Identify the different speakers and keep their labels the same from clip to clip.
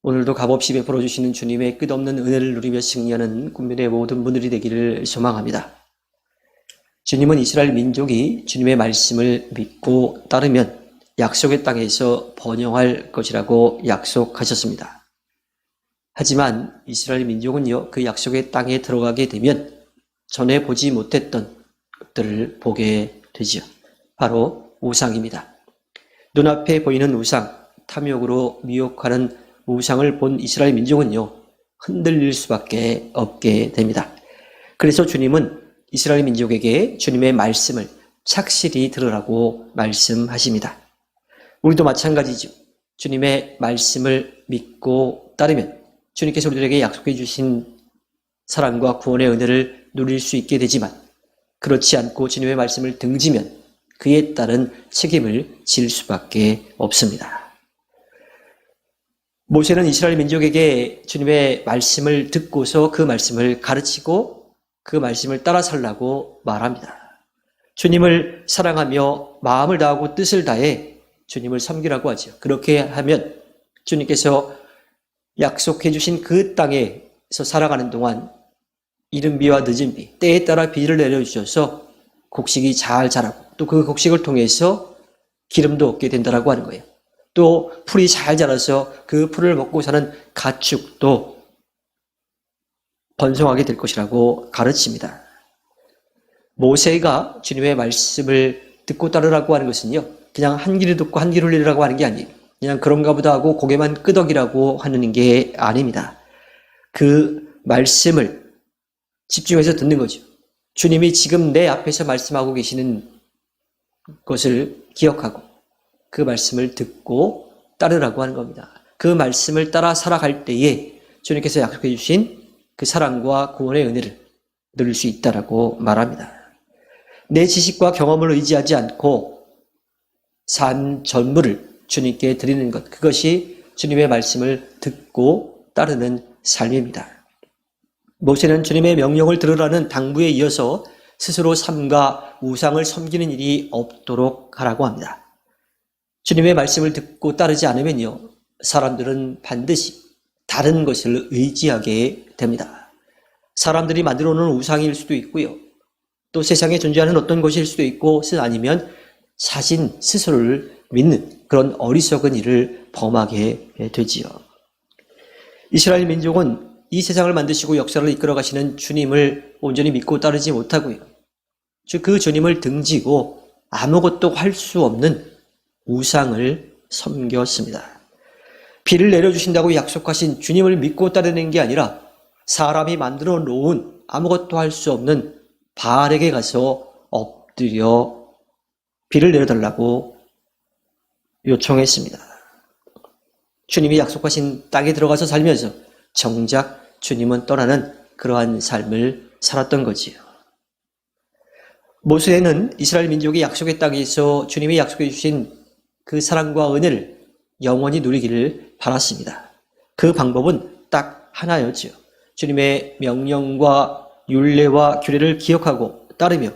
Speaker 1: 오늘도 값없이 베풀어 주시는 주님의 끝없는 은혜를 누리며 승리하는 국민의 모든 분들이 되기를 소망합니다. 주님은 이스라엘 민족이 주님의 말씀을 믿고 따르면 약속의 땅에서 번영할 것이라고 약속하셨습니다. 하지만 이스라엘 민족은요, 그 약속의 땅에 들어가게 되면 전에 보지 못했던 것들을 보게 되지요. 바로 우상입니다. 눈앞에 보이는 우상, 탐욕으로 미혹하는 우상을 본 이스라엘 민족은요, 흔들릴 수밖에 없게 됩니다. 그래서 주님은 이스라엘 민족에게 주님의 말씀을 착실히 들으라고 말씀하십니다. 우리도 마찬가지죠. 주님의 말씀을 믿고 따르면 주님께서 우리들에게 약속해 주신 사랑과 구원의 은혜를 누릴 수 있게 되지만, 그렇지 않고 주님의 말씀을 등지면 그에 따른 책임을 질 수밖에 없습니다. 모세는 이스라엘 민족에게 주님의 말씀을 듣고서 그 말씀을 가르치고 그 말씀을 따라 살라고 말합니다. 주님을 사랑하며 마음을 다하고 뜻을 다해 주님을 섬기라고 하죠. 그렇게 하면 주님께서 약속해 주신 그 땅에서 살아가는 동안 이른 비와 늦은 비, 때에 따라 비를 내려주셔서 곡식이 잘 자라고, 또 그 곡식을 통해서 기름도 얻게 된다고 하는 거예요. 또 풀이 잘 자라서 그 풀을 먹고 사는 가축도 번성하게 될 것이라고 가르칩니다. 모세가 주님의 말씀을 듣고 따르라고 하는 것은요, 그냥 한 귀를 듣고 한 귀를 흘리라고 하는 게 아니에요. 그냥 그런가 보다 하고 고개만 끄덕이라고 하는 게 아닙니다. 그 말씀을 집중해서 듣는 거죠. 주님이 지금 내 앞에서 말씀하고 계시는 것을 기억하고 그 말씀을 듣고 따르라고 하는 겁니다. 그 말씀을 따라 살아갈 때에 주님께서 약속해 주신 그 사랑과 구원의 은혜를 누릴 수 있다라고 말합니다. 내 지식과 경험을 의지하지 않고 산 전부를 주님께 드리는 것, 그것이 주님의 말씀을 듣고 따르는 삶입니다. 모세는 주님의 명령을 들으라는 당부에 이어서 스스로 삼가 우상을 섬기는 일이 없도록 하라고 합니다. 주님의 말씀을 듣고 따르지 않으면요, 사람들은 반드시 다른 것을 의지하게 됩니다. 사람들이 만들어 놓은 우상일 수도 있고요, 또 세상에 존재하는 어떤 것일 수도 있고, 아니면 자신 스스로를 믿는 그런 어리석은 일을 범하게 되지요. 이스라엘 민족은 이 세상을 만드시고 역사를 이끌어 가시는 주님을 온전히 믿고 따르지 못하고요, 그 주님을 등지고 아무것도 할 수 없는 우상을 섬겼습니다. 비를 내려주신다고 약속하신 주님을 믿고 따르는 게 아니라 사람이 만들어 놓은 아무것도 할 수 없는 바알에게 가서 엎드려 비를 내려달라고 요청했습니다. 주님이 약속하신 땅에 들어가서 살면서 정작 주님은 떠나는 그러한 삶을 살았던 거지요. 모세는 이스라엘 민족이 약속의 땅에서 주님이 약속해 주신 그 사랑과 은혜를 영원히 누리기를 바랐습니다. 그 방법은 딱 하나였죠. 주님의 명령과 율례와 규례를 기억하고 따르며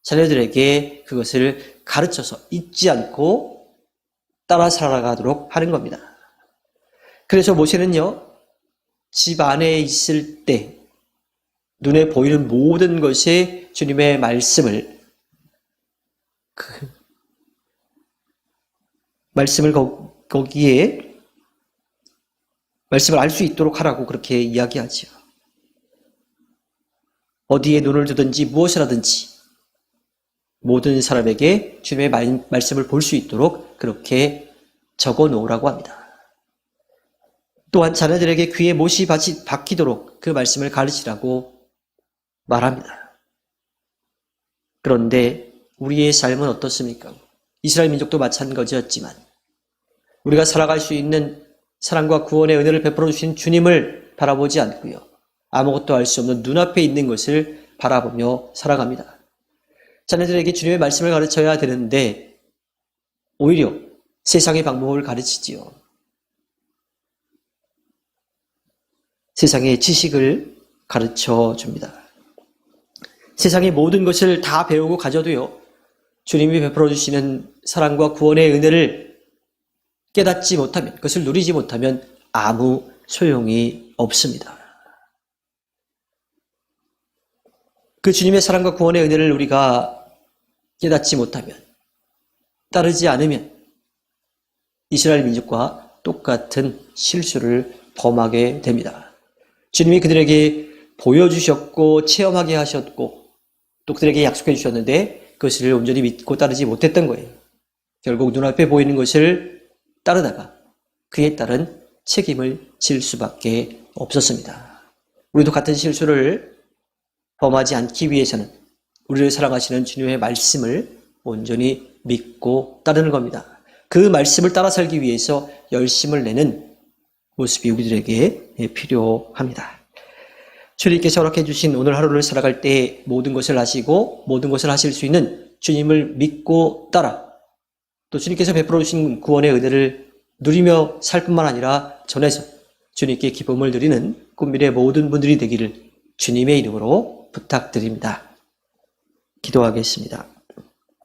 Speaker 1: 자녀들에게 그것을 가르쳐서 잊지 않고 따라 살아가도록 하는 겁니다. 그래서 모세는요, 집 안에 있을 때 눈에 보이는 모든 것에 주님의 말씀을 거기에 말씀을 알 수 있도록 하라고 그렇게 이야기하죠. 어디에 눈을 두든지 무엇을 하든지 모든 사람에게 주님의 말씀을 볼 수 있도록 그렇게 적어 놓으라고 합니다. 또한 자녀들에게 귀에 못이 박히도록 그 말씀을 가르치라고 말합니다. 그런데 우리의 삶은 어떻습니까? 이스라엘 민족도 마찬가지였지만 우리가 살아갈 수 있는 사랑과 구원의 은혜를 베풀어 주신 주님을 바라보지 않고요, 아무것도 할 수 없는 눈앞에 있는 것을 바라보며 살아갑니다. 자녀들에게 주님의 말씀을 가르쳐야 되는데 오히려 세상의 방법을 가르치지요. 세상의 지식을 가르쳐 줍니다. 세상의 모든 것을 다 배우고 가져도요, 주님이 베풀어 주시는 사랑과 구원의 은혜를 깨닫지 못하면, 그것을 누리지 못하면 아무 소용이 없습니다. 그 주님의 사랑과 구원의 은혜를 우리가 깨닫지 못하면, 따르지 않으면 이스라엘 민족과 똑같은 실수를 범하게 됩니다. 주님이 그들에게 보여주셨고 체험하게 하셨고 또 그들에게 약속해 주셨는데 그것을 온전히 믿고 따르지 못했던 거예요. 결국 눈앞에 보이는 것을 따르다가 그에 따른 책임을 질 수밖에 없었습니다. 우리도 같은 실수를 범하지 않기 위해서는 우리를 사랑하시는 주님의 말씀을 온전히 믿고 따르는 겁니다. 그 말씀을 따라 살기 위해서 열심을 내는 모습이 우리들에게 필요합니다. 주님께서 허락해 주신 오늘 하루를 살아갈 때 모든 것을 하시고 모든 것을 하실 수 있는 주님을 믿고 따라 또 주님께서 베풀어 주신 구원의 은혜를 누리며 살 뿐만 아니라 전해서 주님께 기쁨을 누리는 꿈밀의 모든 분들이 되기를 주님의 이름으로 부탁드립니다. 기도하겠습니다.